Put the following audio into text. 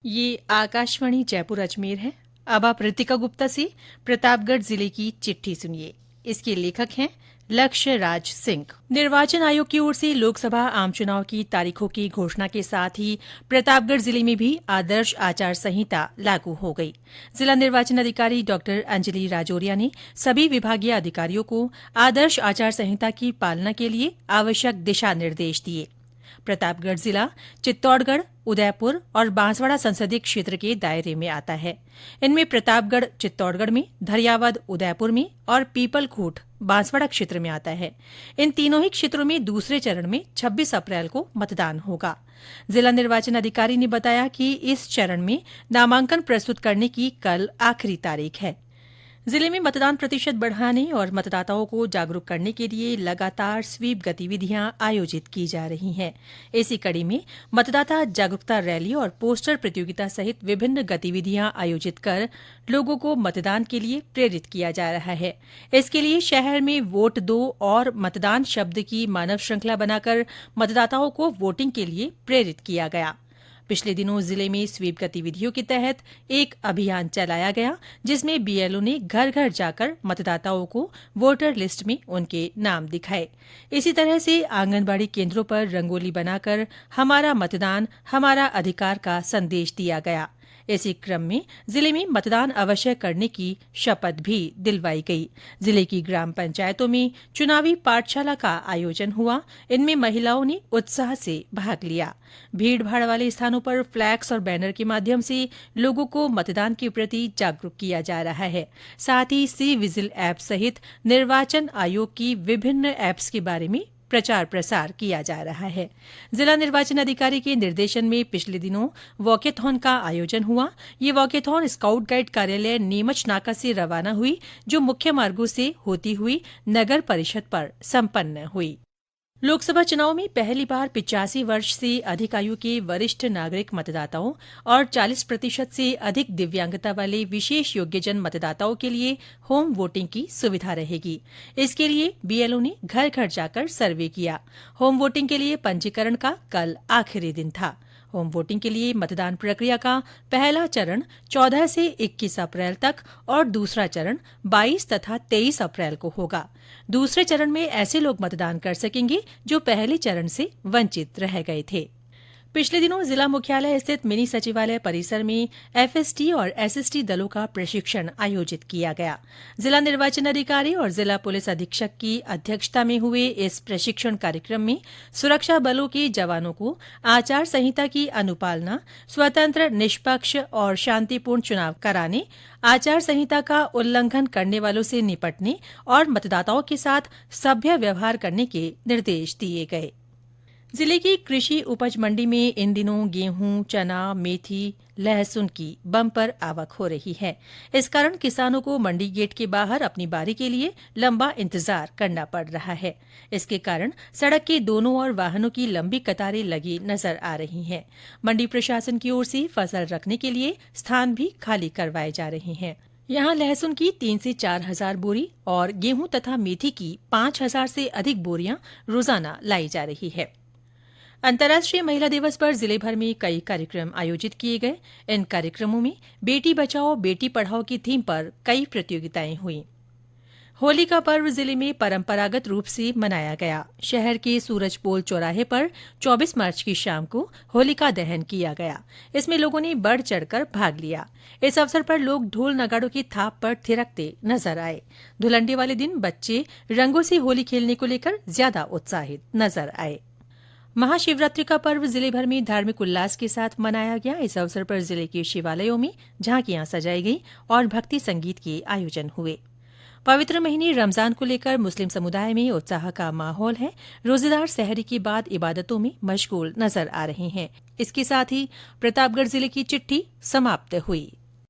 ये आकाशवाणी जयपुर अजमेर है। अब आप रितिका गुप्ता से प्रतापगढ़ जिले की चिट्ठी सुनिए। इसके लेखक हैं लक्ष्य राज सिंह। निर्वाचन आयोग की ओर से लोकसभा आम चुनाव की तारीखों की घोषणा के साथ ही प्रतापगढ़ जिले में भी आदर्श आचार संहिता लागू हो गई। जिला निर्वाचन अधिकारी डॉ अंजलि राजौरिया ने सभी विभागीय अधिकारियों को आदर्श आचार संहिता की पालना के लिए आवश्यक दिशा निर्देश दिए। प्रतापगढ़ जिला चित्तौड़गढ़, उदयपुर और बांसवाड़ा संसदीय क्षेत्र के दायरे में आता है। इनमें प्रतापगढ़ चित्तौड़गढ़ में, धरियावद उदयपुर में और पीपलखूट बांसवाड़ा क्षेत्र में आता है। इन तीनों ही क्षेत्रों में दूसरे चरण में 26 अप्रैल को मतदान होगा। जिला निर्वाचन अधिकारी ने बताया कि इस चरण में नामांकन प्रस्तुत करने की कल आखिरी तारीख है। जिले में मतदान प्रतिशत बढ़ाने और मतदाताओं को जागरूक करने के लिए लगातार स्वीप गतिविधियां आयोजित की जा रही हैं। इसी कड़ी में मतदाता जागरूकता रैली और पोस्टर प्रतियोगिता सहित विभिन्न गतिविधियां आयोजित कर लोगों को मतदान के लिए प्रेरित किया जा रहा है। इसके लिए शहर में वोट दो और मतदान शब्द की मानव श्रृंखला बनाकर मतदाताओं को वोटिंग के लिए प्रेरित किया गया। पिछले दिनों जिले में स्वीप गतिविधियों के तहत एक अभियान चलाया गया, जिसमें बीएलओ ने घर घर जाकर मतदाताओं को वोटर लिस्ट में उनके नाम दिखाए। इसी तरह से आंगनबाड़ी केंद्रों पर रंगोली बनाकर हमारा मतदान हमारा अधिकार का संदेश दिया गया। इसी क्रम में जिले में मतदान अवश्य करने की शपथ भी दिलवाई गई। जिले की ग्राम पंचायतों में चुनावी पाठशाला का आयोजन हुआ। इनमें महिलाओं ने उत्साह से भाग लिया। भीड़भाड़ वाले स्थानों पर फ्लैक्स और बैनर के माध्यम से लोगों को मतदान के प्रति जागरूक किया जा रहा है। साथ ही सी विजिल ऐप सहित निर्वाचन आयोग की विभिन्न ऐप्स के बारे में प्रचार प्रसार किया जा रहा है। जिला निर्वाचन अधिकारी के निर्देशन में पिछले दिनों वॉकेथॉन का आयोजन हुआ। ये वॉकेथॉन स्काउट गाइड कार्यालय नीमच नाका से रवाना हुई, जो मुख्य मार्गों से होती हुई नगर परिषद पर संपन्न हुई। लोकसभा चुनाव में पहली बार 85 वर्ष से अधिक आयु के वरिष्ठ नागरिक मतदाताओं और 40% से अधिक दिव्यांगता वाले विशेष योग्यजन मतदाताओं के लिए होम वोटिंग की सुविधा रहेगी। इसके लिए बीएलओ ने घर घर जाकर सर्वे किया। होम वोटिंग के लिए पंजीकरण का कल आखिरी दिन था। होम वोटिंग के लिए मतदान प्रक्रिया का पहला चरण 14 से 21 अप्रैल तक और दूसरा चरण 22 तथा 23 अप्रैल को होगा। दूसरे चरण में ऐसे लोग मतदान कर सकेंगे जो पहले चरण से वंचित रह गए थे। पिछले दिनों जिला मुख्यालय स्थित मिनी सचिवालय परिसर में एफएसटी और एसएसटी दलों का प्रशिक्षण आयोजित किया गया। जिला निर्वाचन अधिकारी और जिला पुलिस अधीक्षक की अध्यक्षता में हुए इस प्रशिक्षण कार्यक्रम में सुरक्षा बलों के जवानों को आचार संहिता की अनुपालना, स्वतंत्र, निष्पक्ष और शांतिपूर्ण चुनाव कराने, आचार संहिता का उल्लंघन करने वालों से निपटने और मतदाताओं के साथ सभ्य व्यवहार करने के निर्देश दिए गए। जिले की कृषि उपज मंडी में इन दिनों गेहूं, चना, मेथी, लहसुन की बम्पर आवक हो रही है। इस कारण किसानों को मंडी गेट के बाहर अपनी बारी के लिए लंबा इंतजार करना पड़ रहा है। इसके कारण सड़क के दोनों ओर वाहनों की लंबी कतारें लगी नजर आ रही हैं। मंडी प्रशासन की ओर से फसल रखने के लिए स्थान भी खाली करवाए जा रहे हैं। यहाँ लहसुन की 3 से 4 हजार बोरी और गेहूं तथा मेथी की 5 हजार से अधिक बोरियां रोजाना लाई जा रही है। अंतर्राष्ट्रीय महिला दिवस पर जिले भर में कई कार्यक्रम आयोजित किए गए। इन कार्यक्रमों में बेटी बचाओ बेटी पढ़ाओ की थीम पर कई प्रतियोगिताएं हुई। होली का पर्व जिले में परंपरागत रूप से मनाया गया। शहर के सूरजपोल चौराहे पर 24 मार्च की शाम को होलिका दहन किया गया। इसमें लोगों ने बढ़ चढ़कर भाग लिया। इस अवसर पर लोग ढोल नगाड़ों की थाप पर थिरकते नजर आए। धुलंडी वाले दिन बच्चे रंगों से होली खेलने को लेकर ज्यादा उत्साहित नजर आए। महाशिवरात्रि का पर्व जिले भर में धार्मिक उल्लास के साथ मनाया गया। इस अवसर पर जिले के शिवालयों में झांकियां सजाई गई और भक्ति संगीत के आयोजन हुए। पवित्र महीने रमजान को लेकर मुस्लिम समुदाय में उत्साह का माहौल है। रोजेदार सहरी के बाद इबादतों में मशगूल नजर आ रहे हैं। इसके साथ ही प्रतापगढ़ जिले की चिट्ठी समाप्त हुई।